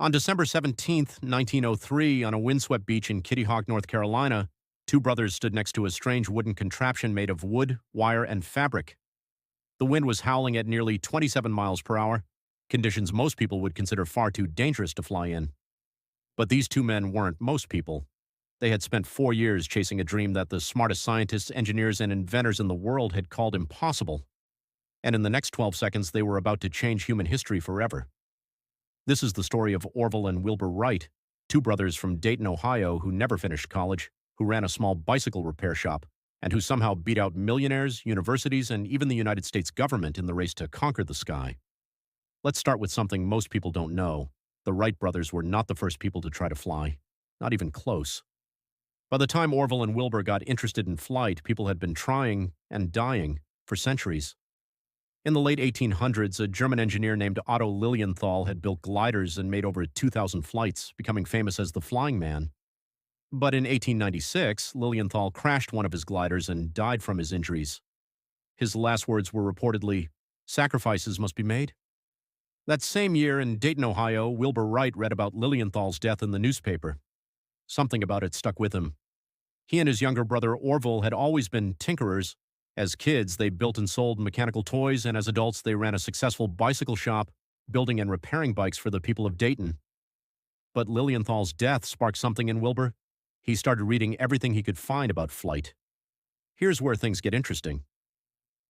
On December 17th, 1903, on a windswept beach in Kitty Hawk, North Carolina, two brothers stood next to a strange wooden contraption made of wood, wire, and fabric. The wind was howling at nearly 27 miles per hour, conditions most people would consider far too dangerous to fly in. But these two men weren't most people. They had spent 4 years chasing a dream that the smartest scientists, engineers, and inventors in the world had called impossible. And in the next 12 seconds, they were about to change human history forever. This is the story of Orville and Wilbur Wright, two brothers from Dayton, Ohio, who never finished college, who ran a small bicycle repair shop, and who somehow beat out millionaires, universities, and even the United States government in the race to conquer the sky. Let's start with something most people don't know. The Wright brothers were not the first people to try to fly, not even close. By the time Orville and Wilbur got interested in flight, people had been trying and dying for centuries. In the late 1800s, a German engineer named Otto Lilienthal had built gliders and made over 2,000 flights, becoming famous as the Flying Man. But in 1896, Lilienthal crashed one of his gliders and died from his injuries. His last words were reportedly, "Sacrifices must be made." That same year in Dayton, Ohio, Wilbur Wright read about Lilienthal's death in the newspaper. Something about it stuck with him. He and his younger brother Orville had always been tinkerers. As kids, they built and sold mechanical toys, and as adults, they ran a successful bicycle shop, building and repairing bikes for the people of Dayton. But Lilienthal's death sparked something in Wilbur. He started reading everything he could find about flight. Here's where things get interesting.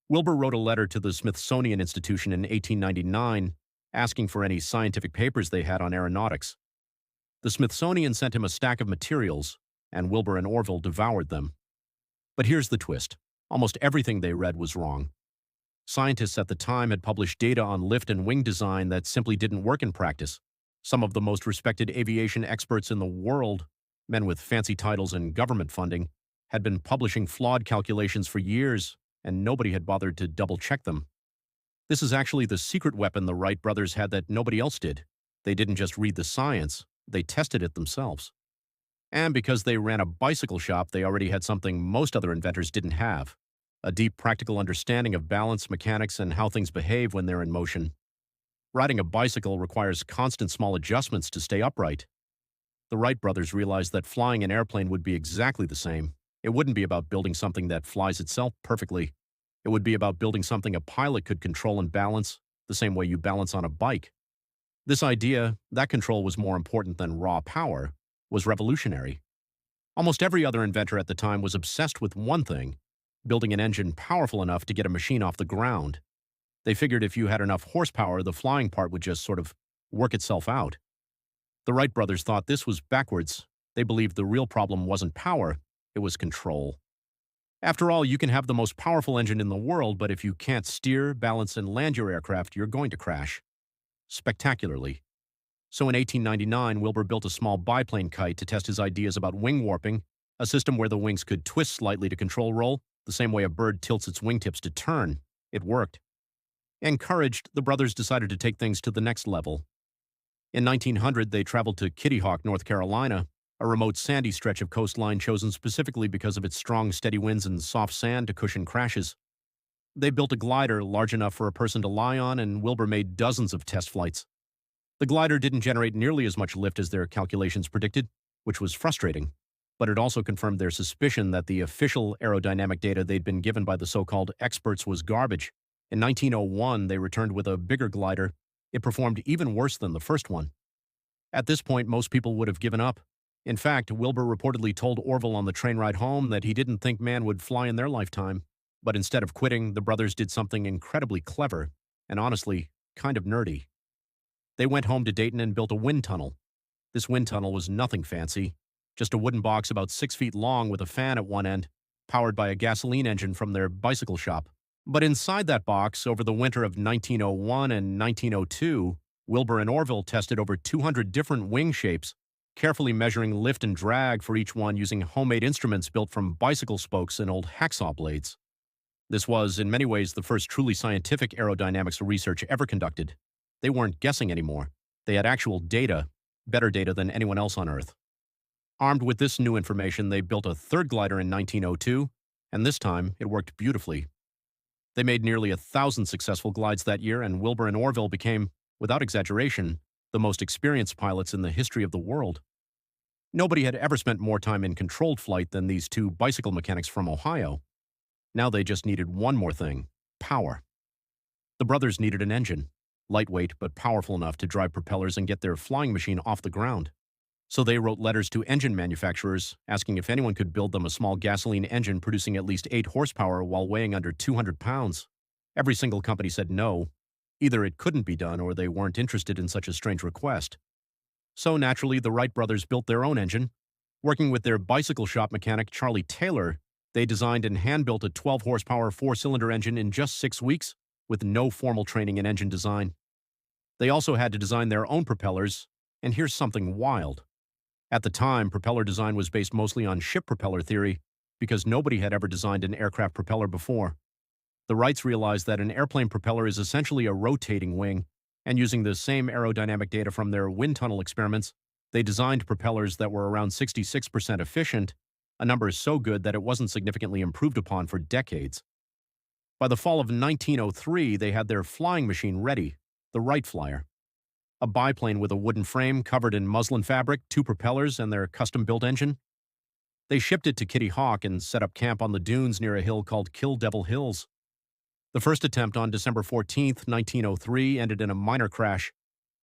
Wilbur wrote a letter to the Smithsonian Institution in 1899, asking for any scientific papers they had on aeronautics. The Smithsonian sent him a stack of materials, and Wilbur and Orville devoured them. But here's the twist. Almost everything they read was wrong. Scientists at the time had published data on lift and wing design that simply didn't work in practice. Some of the most respected aviation experts in the world, men with fancy titles and government funding, had been publishing flawed calculations for years, and nobody had bothered to double-check them. This is actually the secret weapon the Wright brothers had that nobody else did. They didn't just read the science, they tested it themselves. And because they ran a bicycle shop, they already had something most other inventors didn't have: a deep practical understanding of balance, mechanics, and how things behave when they're in motion. Riding a bicycle requires constant small adjustments to stay upright. The Wright brothers realized that flying an airplane would be exactly the same. It wouldn't be about building something that flies itself perfectly. It would be about building something a pilot could control and balance, the same way you balance on a bike. This idea, that control was more important than raw power, was revolutionary. Almost every other inventor at the time was obsessed with one thing: building an engine powerful enough to get a machine off the ground. They figured if you had enough horsepower, the flying part would just sort of work itself out. The Wright brothers thought this was backwards. They believed the real problem wasn't power, it was control. After all, you can have the most powerful engine in the world, but if you can't steer, balance, and land your aircraft, you're going to crash. Spectacularly. So in 1899, Wilbur built a small biplane kite to test his ideas about wing warping, a system where the wings could twist slightly to control roll, the same way a bird tilts its wingtips to turn. It worked. Encouraged, the brothers decided to take things to the next level. In 1900, they traveled to Kitty Hawk, North Carolina, a remote sandy stretch of coastline chosen specifically because of its strong, steady winds and soft sand to cushion crashes. They built a glider large enough for a person to lie on, and Wilbur made dozens of test flights. The glider didn't generate nearly as much lift as their calculations predicted, which was frustrating, but it also confirmed their suspicion that the official aerodynamic data they'd been given by the so-called experts was garbage. In 1901, they returned with a bigger glider. It performed even worse than the first one. At this point, most people would have given up. In fact, Wilbur reportedly told Orville on the train ride home that he didn't think man would fly in their lifetime. But instead of quitting, the brothers did something incredibly clever, and honestly, kind of nerdy. They went home to Dayton and built a wind tunnel. This wind tunnel was nothing fancy, just a wooden box about 6 feet long with a fan at one end, powered by a gasoline engine from their bicycle shop. But inside that box, over the winter of 1901 and 1902, Wilbur and Orville tested over 200 different wing shapes, carefully measuring lift and drag for each one using homemade instruments built from bicycle spokes and old hacksaw blades. This was, in many ways, the first truly scientific aerodynamics research ever conducted. They weren't guessing anymore. They had actual data, better data than anyone else on Earth. Armed with this new information, they built a third glider in 1902, and this time it worked beautifully. They made nearly 1,000 successful glides that year, and Wilbur and Orville became, without exaggeration, the most experienced pilots in the history of the world. Nobody had ever spent more time in controlled flight than these two bicycle mechanics from Ohio. Now they just needed one more thing: power. The brothers needed an engine, lightweight but powerful enough to drive propellers and get their flying machine off the ground. So they wrote letters to engine manufacturers asking if anyone could build them a small gasoline engine producing at least 8 horsepower while weighing under 200 pounds. Every single company said no. Either it couldn't be done or they weren't interested in such a strange request. So naturally, the Wright brothers built their own engine. Working with their bicycle shop mechanic, Charlie Taylor, they designed and hand-built a 12-horsepower 4-cylinder engine in just 6 weeks with no formal training in engine design. They also had to design their own propellers, and here's something wild. At the time, propeller design was based mostly on ship propeller theory because nobody had ever designed an aircraft propeller before. The Wrights realized that an airplane propeller is essentially a rotating wing, and using the same aerodynamic data from their wind tunnel experiments, they designed propellers that were around 66% efficient, a number so good that it wasn't significantly improved upon for decades. By the fall of 1903, they had their flying machine ready, the Wright Flyer. A biplane with a wooden frame covered in muslin fabric, 2 propellers, and their custom-built engine. They shipped it to Kitty Hawk and set up camp on the dunes near a hill called Kill Devil Hills. The first attempt on December 14, 1903, ended in a minor crash.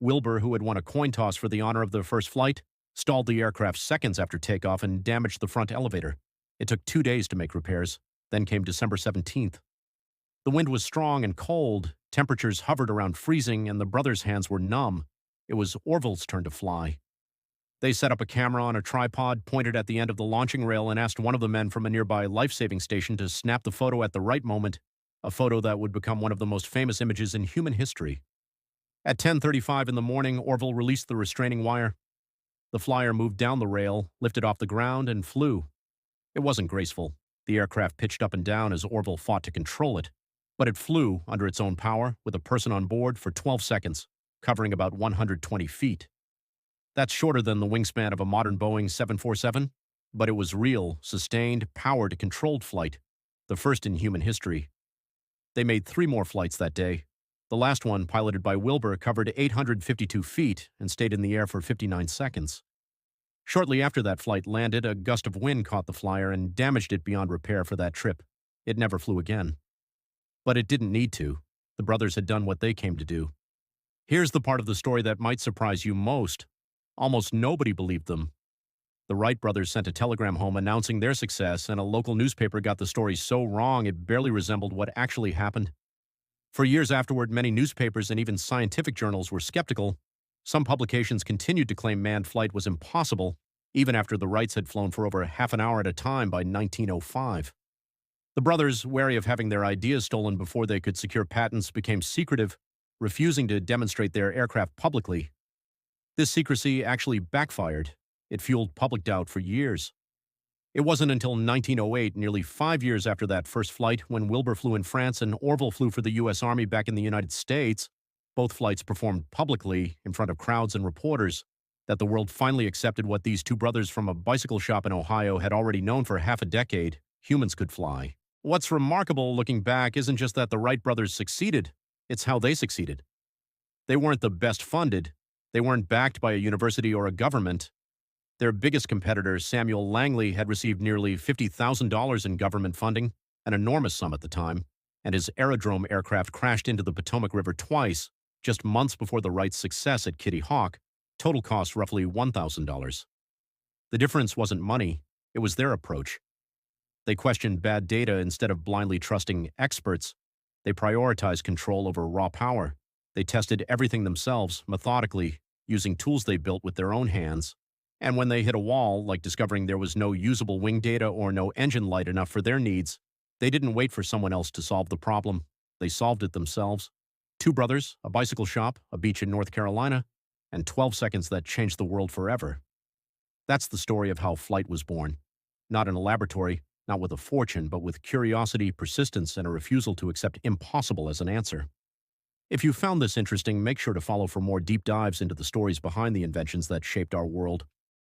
Wilbur, who had won a coin toss for the honor of the first flight, stalled the aircraft seconds after takeoff and damaged the front elevator. It took 2 days to make repairs. Then came December 17th. The wind was strong and cold, temperatures hovered around freezing, and the brothers' hands were numb. It was Orville's turn to fly. They set up a camera on a tripod, pointed at the end of the launching rail, and asked one of the men from a nearby life-saving station to snap the photo at the right moment, a photo that would become one of the most famous images in human history. At 10:35 in the morning, Orville released the restraining wire. The flyer moved down the rail, lifted off the ground, and flew. It wasn't graceful. The aircraft pitched up and down as Orville fought to control it. But it flew under its own power, with a person on board, for 12 seconds, covering about 120 feet. That's shorter than the wingspan of a modern Boeing 747, but it was real, sustained, powered-controlled flight, the first in human history. They made 3 more flights that day. The last one, piloted by Wilbur, covered 852 feet and stayed in the air for 59 seconds. Shortly after that flight landed, a gust of wind caught the flyer and damaged it beyond repair for that trip. It never flew again. But it didn't need to. The brothers had done what they came to do. Here's the part of the story that might surprise you most. Almost nobody believed them. The Wright brothers sent a telegram home announcing their success, and a local newspaper got the story so wrong it barely resembled what actually happened. For years afterward, many newspapers and even scientific journals were skeptical. Some publications continued to claim manned flight was impossible, even after the Wrights had flown for over half an hour at a time by 1905. The brothers, wary of having their ideas stolen before they could secure patents, became secretive, refusing to demonstrate their aircraft publicly. This secrecy actually backfired. It fueled public doubt for years. It wasn't until 1908, nearly 5 years after that first flight, when Wilbur flew in France and Orville flew for the U.S. Army back in the United States, both flights performed publicly in front of crowds and reporters, that the world finally accepted what these two brothers from a bicycle shop in Ohio had already known for half a decade: humans could fly. What's remarkable looking back isn't just that the Wright brothers succeeded, it's how they succeeded. They weren't the best funded. They weren't backed by a university or a government. Their biggest competitor, Samuel Langley, had received nearly $50,000 in government funding, an enormous sum at the time, and his aerodrome aircraft crashed into the Potomac River twice, just months before the Wrights' success at Kitty Hawk. Total cost roughly $1,000. The difference wasn't money, it was their approach. They questioned bad data instead of blindly trusting experts. They prioritized control over raw power. They tested everything themselves, methodically, using tools they built with their own hands. And when they hit a wall, like discovering there was no usable wing data or no engine light enough for their needs, they didn't wait for someone else to solve the problem. They solved it themselves. Two brothers, a bicycle shop, a beach in North Carolina, and 12 seconds that changed the world forever. That's the story of how flight was born. Not in a laboratory, not with a fortune, but with curiosity, persistence, and a refusal to accept impossible as an answer. If you found this interesting, make sure to follow for more deep dives into the stories behind the inventions that shaped our world.